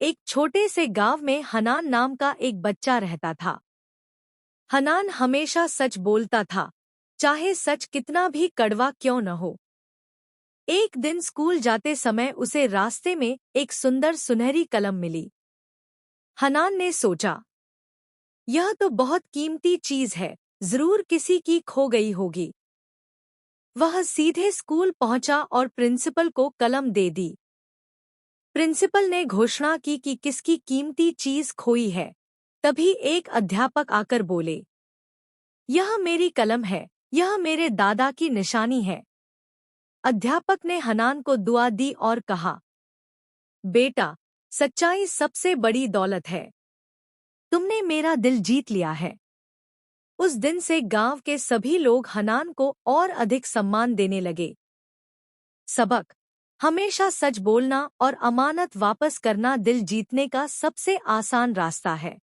एक छोटे से गांव में हनान नाम का एक बच्चा रहता था। हनान हमेशा सच बोलता था, चाहे सच कितना भी कड़वा क्यों न हो। एक दिन स्कूल जाते समय उसे रास्ते में एक सुंदर सुनहरी कलम मिली। हनान ने सोचा, यह तो बहुत कीमती चीज है, जरूर किसी की खो गई होगी। वह सीधे स्कूल पहुंचा और प्रिंसिपल को कलम दे दी। प्रिंसिपल ने घोषणा की कि किसकी कीमती चीज खोई है। तभी एक अध्यापक आकर बोले, यह मेरी कलम है, यह मेरे दादा की निशानी है। अध्यापक ने हनान को दुआ दी और कहा, बेटा, सच्चाई सबसे बड़ी दौलत है। तुमने मेरा दिल जीत लिया है। उस दिन से गांव के सभी लोग हनान को और अधिक सम्मान देने लगे। सबक: हमेशा सच बोलना और अमानत वापस करना दिल जीतने का सबसे आसान रास्ता है।